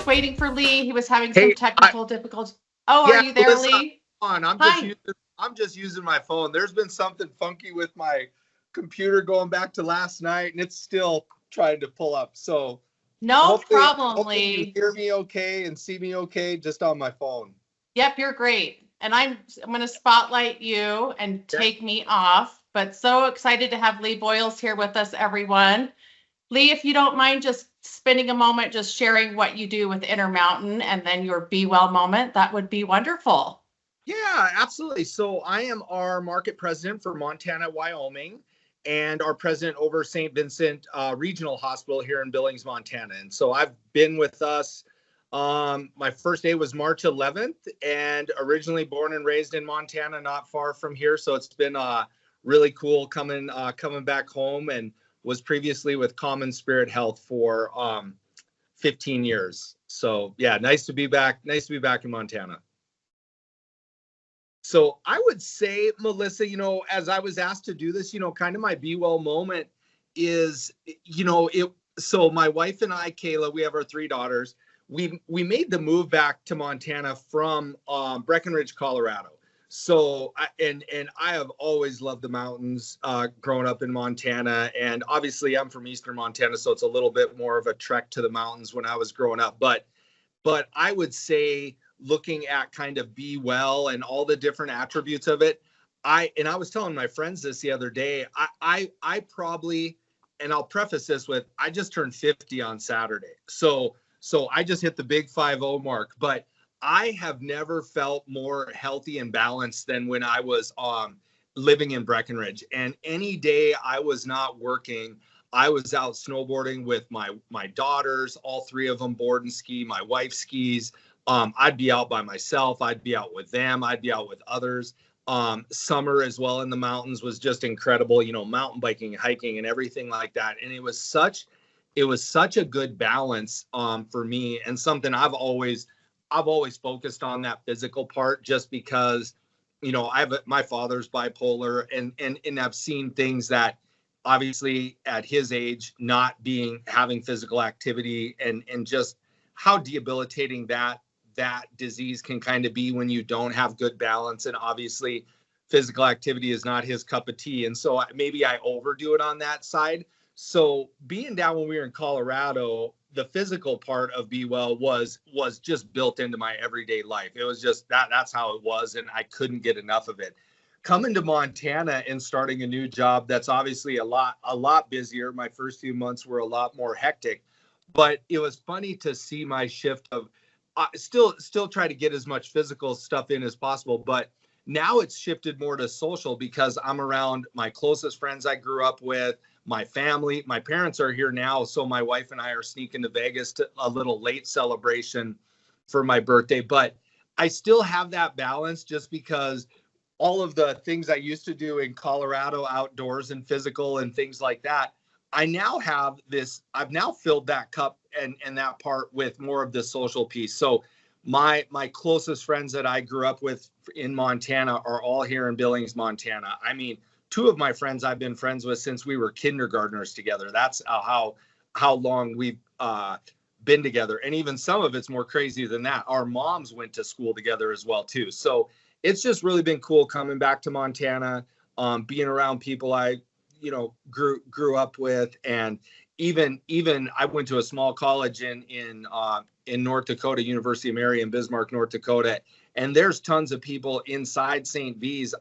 just waiting for Lee. He was having some Hey, technical difficulties. Oh, are yeah, you there, Melissa, Lee? on. Hi. I'm just using my phone. There's been something funky with my computer going back to last night, and it's still trying to pull up. So No problem, hopefully you Lee. hear me okay and see me okay just on my phone. Yep, you're great. And I'm going to spotlight you and Okay. take me off. But so excited to have Lee Boyles here with us, everyone. Lee, if you don't mind just spending a moment just sharing what you do with Intermountain and then your Be Well moment, that would be wonderful. Yeah, absolutely. So I am our market president for Montana, Wyoming, and our president over St. Vincent Regional Hospital here in Billings, Montana. And so I've been with us. My first day was March 11th, and originally born and raised in Montana, not far from here. So it's been really cool coming back home, and was previously with Common Spirit Health for 15 years. So yeah, nice to be back. Nice to be back in Montana. So I would say, Melissa, as I was asked to do this, kind of my be well moment is, so my wife and I, Kayla, we have our three daughters. We made the move back to Montana from Breckenridge, Colorado. So and I have always loved the mountains growing up in Montana, and obviously I'm from Eastern Montana, so it's a little bit more of a trek to the mountains when I was growing up. But I would say, looking at kind of Be Well and all the different attributes of it, I was telling my friends this the other day, I probably, and I'll preface this with, I just turned 50 on Saturday. So I just hit the big 50 mark, but I have never felt more healthy and balanced than when I was living in Breckenridge. And any day I was not working, I was out snowboarding with my daughters, all three of them board and ski. My wife skis. I'd be out by myself. I'd be out with them. I'd be out with others. Summer as well in the mountains was just incredible, mountain biking, hiking, and everything like that. And it was such a good balance for me, and something I've always focused on, that physical part, just because, my father's bipolar, and I've seen things that obviously at his age, not having physical activity, and just how debilitating that disease can kind of be when you don't have good balance. And obviously physical activity is not his cup of tea. And so maybe I overdo it on that side. So being down when we were in Colorado, the physical part of Be Well was just built into my everyday life. It was just that's how it was. And I couldn't get enough of it. Coming to Montana and starting a new job, that's obviously a lot busier. My first few months were a lot more hectic, but it was funny to see my shift of still try to get as much physical stuff in as possible, but now it's shifted more to social, because I'm around my closest friends I grew up with, my family. My parents are here now, so my wife and I are sneaking to Vegas to a little late celebration for my birthday, but I still have that balance, just because all of the things I used to do in Colorado, outdoors and physical and things like that, I've now filled that cup and that part with more of the social piece. So my closest friends that I grew up with in Montana are all here in Billings, Montana. I mean, two of my friends I've been friends with since we were kindergartners together. That's how long we've been together. And even some of it's more crazy than that. Our moms went to school together as well too. So it's just really been cool coming back to Montana, being around people I grew up with. And even I went to a small college in North Dakota, University of Mary in Bismarck, North Dakota, and there's tons of people inside St. V's.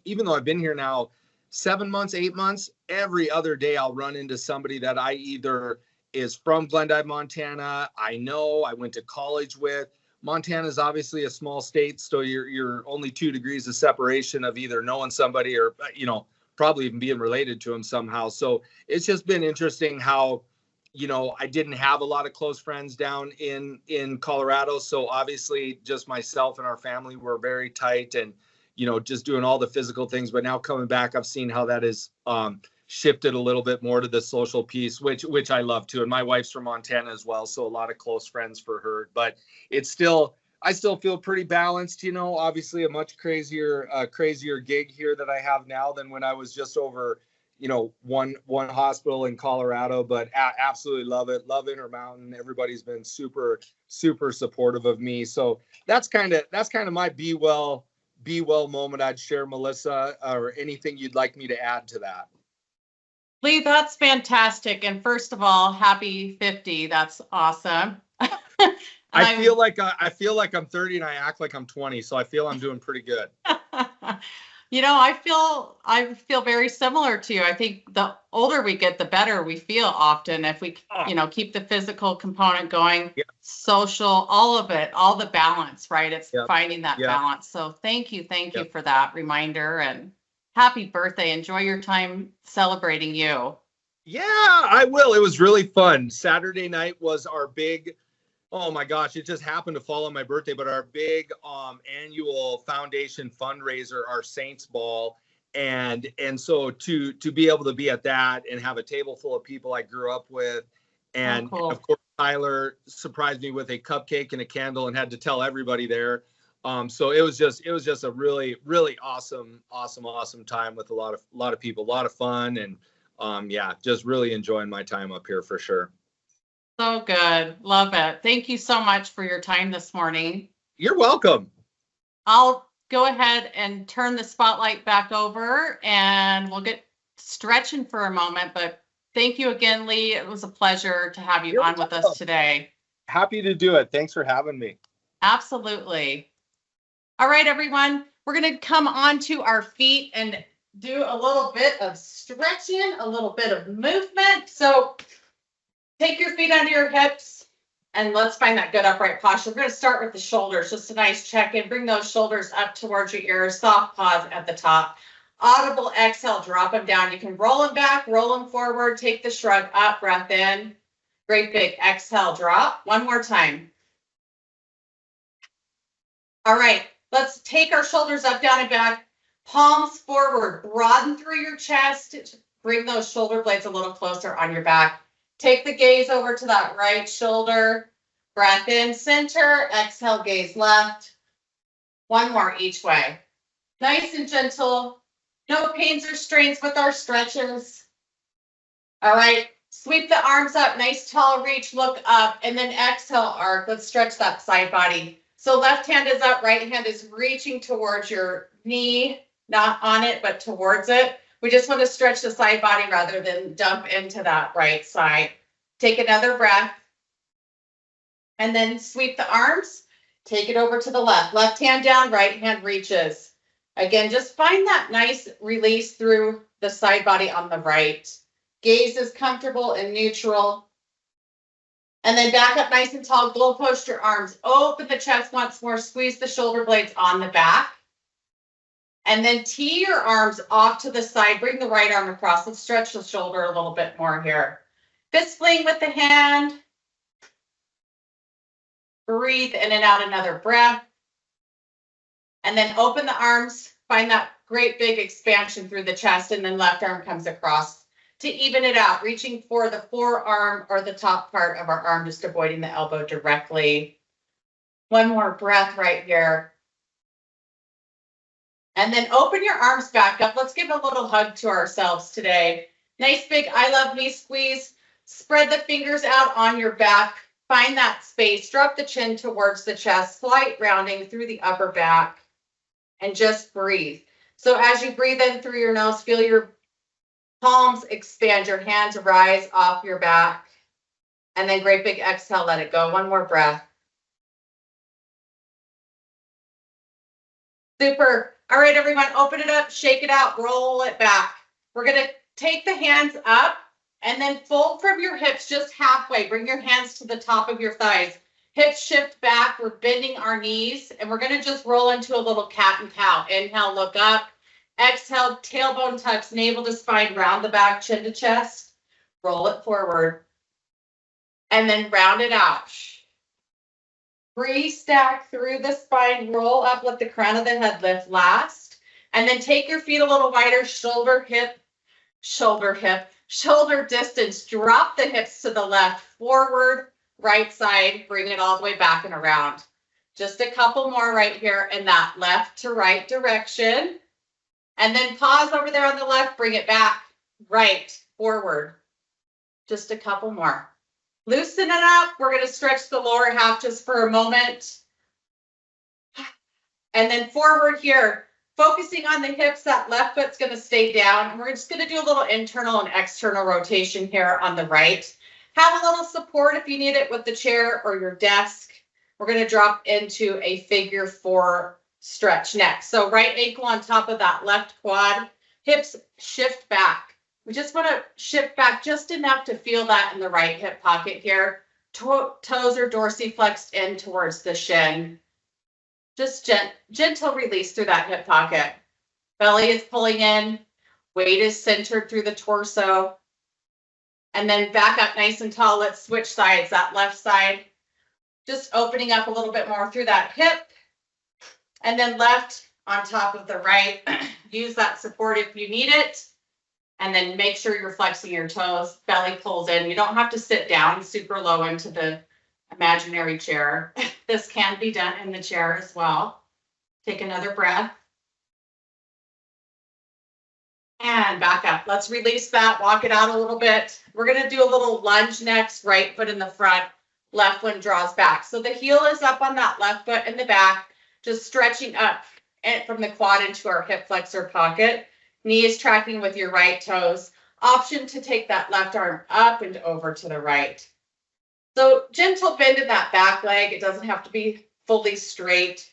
Even though I've been here now 7 months, 8 months, every other day I'll run into somebody that I either is from Glendive, Montana, I went to college with. Montana is obviously a small state, so you're only 2 degrees of separation of either knowing somebody or probably even being related to them somehow. So it's just been interesting how I didn't have a lot of close friends down in Colorado. So obviously just myself and our family were very tight, and just doing all the physical things. But now coming back, I've seen how that is shifted a little bit more to the social piece, which I love too. And my wife's from Montana as well, so a lot of close friends for her. But I still feel pretty balanced. Obviously a much crazier gig here that I have now than when I was just over one hospital in Colorado, but absolutely love it. Love Intermountain. Everybody's been super supportive of me. So that's kind of my be well moment I'd share, Melissa, or anything you'd like me to add to that. Lee, that's fantastic. And first of all, happy 50. That's awesome. I feel like I'm 30 and I act like I'm 20, so I feel I'm doing pretty good. I feel very similar to you. I think the older we get, the better we feel often if we, keep the physical component going, social, all of it, all the balance, right? It's finding that balance. So thank you for that reminder, and happy birthday. Enjoy your time celebrating you. Yeah, I will. It was really fun. Saturday night was our big, oh my gosh, it just happened to fall on my birthday, but our big annual foundation fundraiser, our Saints Ball. And so to be able to be at that and have a table full of people I grew up with. And, cool. and of course, Tyler surprised me with a cupcake and a candle and had to tell everybody there. So it was just a really, really awesome time with a lot of people, a lot of fun. And just really enjoying my time up here for sure. So good. Love it. Thank you so much for your time this morning. You're welcome. I'll go ahead and turn the spotlight back over and we'll get stretching for a moment. But thank you again, Lee. It was a pleasure to have you on with us today. Happy to do it. Thanks for having me. Absolutely. All right, everyone. We're going to come onto our feet and do a little bit of stretching, a little bit of movement. So take your feet under your hips and let's find that good upright posture. We're going to start with the shoulders, just a nice check-in. Bring those shoulders up towards your ears, soft pause at the top. Audible exhale, drop them down. You can roll them back, roll them forward, take the shrug up, breath in. Great big exhale, drop. One more time. All right, let's take our shoulders up, down, and back. Palms forward, broaden through your chest. Bring those shoulder blades a little closer on your back. Take the gaze over to that right shoulder. Breath in, center. Exhale, gaze left. One more each way. Nice and gentle. No pains or strains with our stretches. All right, sweep the arms up. Nice tall reach, look up, and then exhale, arc. Let's stretch that side body. So left hand is up, right hand is reaching towards your knee, not on it, but towards it. We just want to stretch the side body rather than dump into that right side. Take another breath. And then sweep the arms. Take it over to the left. Left hand down, right hand reaches. Again, just find that nice release through the side body on the right. Gaze is comfortable and neutral. And then back up nice and tall. Goal post your arms. Open the chest once more. Squeeze the shoulder blades on the back. And then tee your arms off to the side. Bring the right arm across. Let's stretch the shoulder a little bit more here. Fist fling with the hand. Breathe in and out another breath. And then open the arms. Find that great big expansion through the chest. And then left arm comes across to even it out. Reaching for the forearm or the top part of our arm, just avoiding the elbow directly. One more breath right here. And then open your arms back up. Let's give a little hug to ourselves today. Nice big I love me squeeze. Spread the fingers out on your back. Find that space. Drop the chin towards the chest. Slight rounding through the upper back. And just breathe. So as you breathe in through your nose, feel your palms expand. Your hands rise off your back. And then great big exhale, let it go. One more breath. Super. All right, everyone, open it up, shake it out, roll it back. We're going to take the hands up and then fold from your hips just halfway. Bring your hands to the top of your thighs. Hips shift back. We're bending our knees, and we're going to just roll into a little cat and cow. Inhale, look up. Exhale, tailbone tucks, navel to spine, round the back, chin to chest. Roll it forward. And then round it out. Re-stack through the spine, roll up, let the crown of the head lift last. And then take your feet a little wider, shoulder distance. Drop the hips to the left, forward, right side, bring it all the way back and around. Just a couple more right here in that left to right direction. And then pause over there on the left, bring it back, right, forward. Just a couple more. Loosen it up. We're going to stretch the lower half just for a moment. And then forward here, focusing on the hips, that left foot's going to stay down. And we're just going to do a little internal and external rotation here on the right. Have a little support if you need it with the chair or your desk. We're going to drop into a figure 4 stretch next. So right ankle on top of that left quad, hips shift back. We just want to shift back just enough to feel that in the right hip pocket here. Toes are dorsiflexed in towards the shin. Just gentle release through that hip pocket. Belly is pulling in. Weight is centered through the torso. And then back up nice and tall. Let's switch sides. That left side, just opening up a little bit more through that hip. And then left on top of the right. Use that support if you need it. And then make sure you're flexing your toes. Belly pulls in. You don't have to sit down super low into the imaginary chair. This can be done in the chair as well. Take another breath. And back up. Let's release that. Walk it out a little bit. We're going to do a little lunge next. Right foot in the front. Left one draws back. So the heel is up on that left foot in the back. Just stretching up from the quad into our hip flexor pocket. Knee is tracking with your right toes. Option to take that left arm up and over to the right. So gentle bend in that back leg. It doesn't have to be fully straight.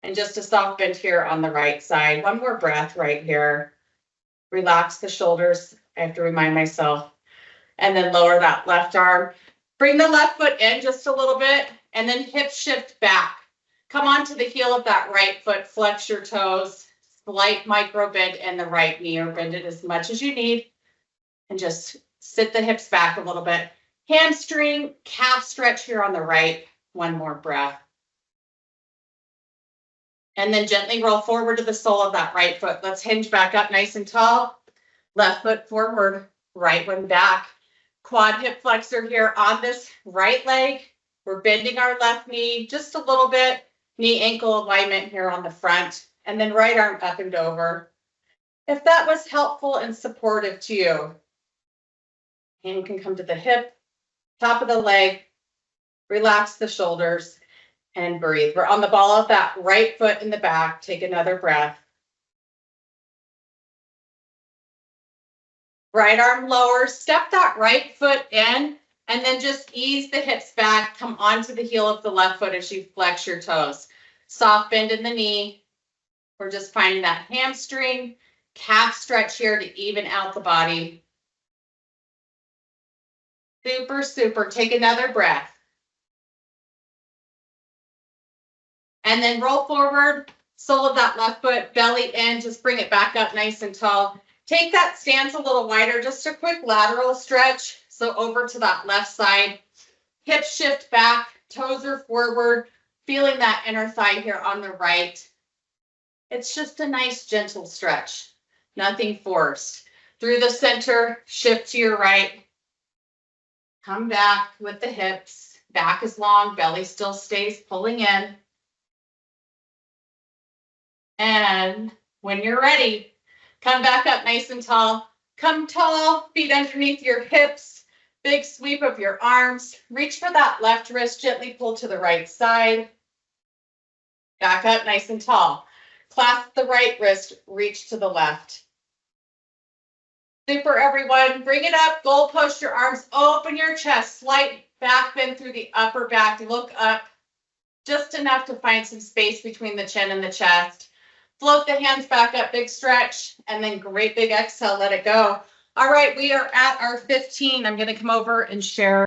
And just a soft bend here on the right side. One more breath right here. Relax the shoulders. I have to remind myself. And then lower that left arm. Bring the left foot in just a little bit. And then hip shift back. Come onto the heel of that right foot. Flex your toes. Slight micro bend in the right knee, or bend it as much as you need. And just sit the hips back a little bit. Hamstring, calf stretch here on the right. One more breath. And then gently roll forward to the sole of that right foot. Let's hinge back up nice and tall. Left foot forward, right one back. Quad hip flexor here on this right leg. We're bending our left knee just a little bit. Knee ankle alignment here on the front. And then right arm up and over. If that was helpful and supportive to you, hand can come to the hip, top of the leg, relax the shoulders, and breathe. We're on the ball of that right foot in the back. Take another breath. Right arm lower, step that right foot in, and then just ease the hips back. Come onto the heel of the left foot as you flex your toes. Soft bend in the knee. We're just finding that hamstring, calf stretch here to even out the body. Super, super. Take another breath. And then roll forward, sole of that left foot, belly in, just bring it back up nice and tall. Take that stance a little wider, just a quick lateral stretch. So over to that left side, hip shift back, toes are forward, feeling that inner thigh here on the right. It's just a nice gentle stretch, nothing forced. Through the center, shift to your right. Come back with the hips, back is long, belly still stays pulling in. And when you're ready, come back up nice and tall. Come tall, feet underneath your hips, big sweep of your arms. Reach for that left wrist, gently pull to the right side. Back up nice and tall. Clasp the right wrist, reach to the left. Super, everyone. Bring it up, goal post your arms, open your chest, slight back bend through the upper back, look up. Just enough to find some space between the chin and the chest. Float the hands back up, big stretch, and then great big exhale, let it go. All right, we are at our 15. I'm going to come over and share